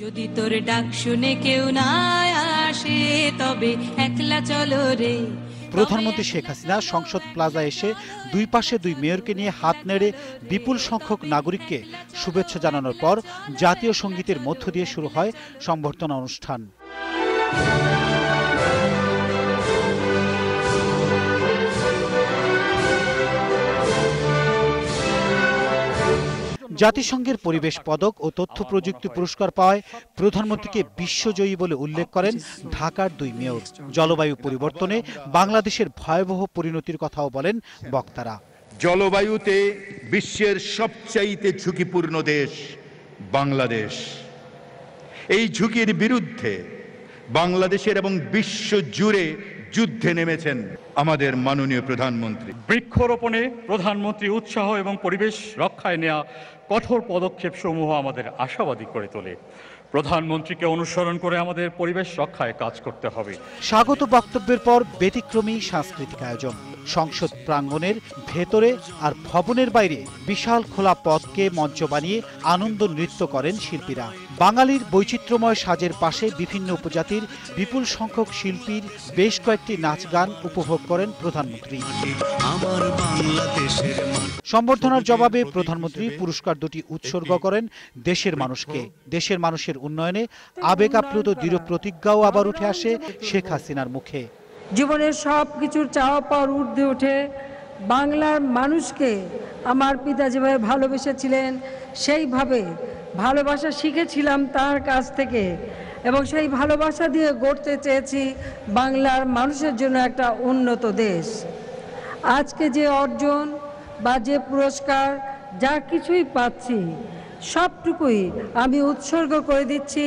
যদি তোর ডাক শুনে কেউ না আসে তবে একলা চলো রে। প্রধানমন্ত্রী শেখ হাসিনা সংসদ প্লাজায় এসে দুই পাশে দুই মেয়রকে নিয়ে হাত নেড়ে বিপুল সংখ্যক নাগরিককে শুভেচ্ছা জানানোর পর জাতীয় সঙ্গীতের মধ্য দিয়ে শুরু হয় সংবর্ধনা অনুষ্ঠান। জাতিসংঘের পরিবেশ পদক ও তথ্য প্রযুক্তি পুরস্কার পাওয়ায় প্রধানমন্ত্রীকে বিশ্বজয়ী বলে উল্লেখ করেন ঢাকার দুই মেয়র। জলবায়ু পরিবর্তনে বাংলাদেশের ভয়াবহ পরিণতির কথাও বলেন বক্তারা। জলবায়ুতে বিশ্বের সবচাইতে ঝুঁকিপূর্ণ দেশ বাংলাদেশ। এই ঝুঁকির বিরুদ্ধে বাংলাদেশের এবং বিশ্ব জুড়ে যুদ্ধে নেমেছেন আমাদের মাননীয় প্রধানমন্ত্রী। বৃক্ষরোপণে প্রধানমন্ত্রী উৎসাহ এবং পরিবেশ রক্ষায় নেওয়া কঠোর পদক্ষেপ সমূহ আমাদের আশাবাদী করে তোলে। প্রধানমন্ত্রীকে অনুসরণ করে আমাদের পরিবেশ রক্ষায় কাজ করতে হবে। স্বাগত বক্তব্যের পর ব্যতিক্রমী সাংস্কৃতিক আয়োজন। সংসদ প্রাঙ্গণের ভেতরে আর ভবনের বাইরে বিশাল খোলা পথকে মঞ্চ বানিয়ে আনন্দ নৃত্য করেন শিল্পীরা। বাঙালির বৈচিত্র্যময় সাজের পাশে বিভিন্ন উপজাতির বিপুল সংখ্যক শিল্পীর বেশ কয়েকটি নাচ গান উপভোগ করেন প্রধানমন্ত্রী। সম্বর্ধনার জবাবে প্রধানমন্ত্রী পুরস্কার দুটি উৎসর্গ করেন দেশের মানুষকে। দেশের মানুষের উন্নয়নে আবেগ আপ্লুত দৃঢ় প্রতিজ্ঞাও আবার উঠে আসে শেখ হাসিনার মুখে। জীবনের সব কিছুর চাওয়া পাওয়ার ঊর্ধ্বে উঠে বাংলার মানুষকে আমার পিতা যেভাবে ভালোবেসেছিলেন সেইভাবে ভালোবাসা শিখেছিলাম তার কাছ থেকে, এবং সেই ভালোবাসা দিয়ে গড়তে চেয়েছি বাংলার মানুষের জন্য একটা উন্নত দেশ। আজকে যে অর্জন বা যে পুরস্কার যা কিছুই পাচ্ছি সবটুকুই আমি উৎসর্গ করে দিচ্ছি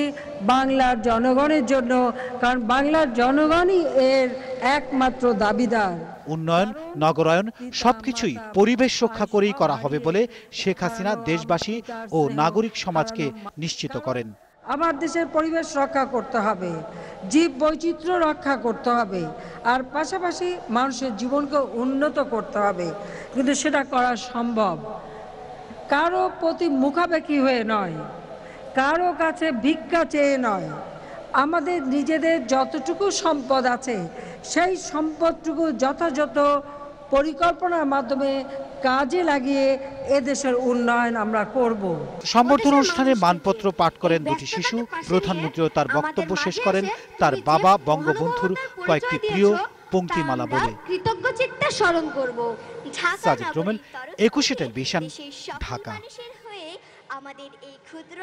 বাংলার জনগণের জন্য, কারণ বাংলার জনগণই এর একমাত্র দাবিদার। উন্নয়ন, নগরায়ন সবকিছুই পরিবেশ রক্ষা করেই করা হবে বলে শেখ হাসিনা দেশবাসী ও নাগরিক সমাজকে নিশ্চিত করেন। আমার দেশের পরিবেশ রক্ষা করতে হবে, জীব বৈচিত্র্য রক্ষা করতে হবে, আর পাশাপাশি মানুষের জীবনকে উন্নত করতে হবে। কিন্তু সেটা করা সম্ভব কারো প্রতি মুখাপেক্ষী হয়ে নয়, কারো কাছে ভিক্ষা চেয়ে নয়। আমাদের নিজেদের যতটুকু সম্পদ আছে সেই সম্পদটুকু যথাযথ পরিকল্পনার মাধ্যমে কাজে লাগিয়ে এদেশের উন্নয়ন আমরা করব। সম্বর্ধনা অনুষ্ঠানে মানপত্র পাঠ করেন দুটি শিশু। প্রধানমন্ত্রীও তার বক্তব্য শেষ করেন তার বাবা বঙ্গবন্ধুর কয়েকটি প্রিয় পংক্তিমালা বলে। কৃতজ্ঞ চিত্তে স্মরণ করব। Sajid Rommel, 21 television, Dhaka. আমাদের এই ক্ষুদ্র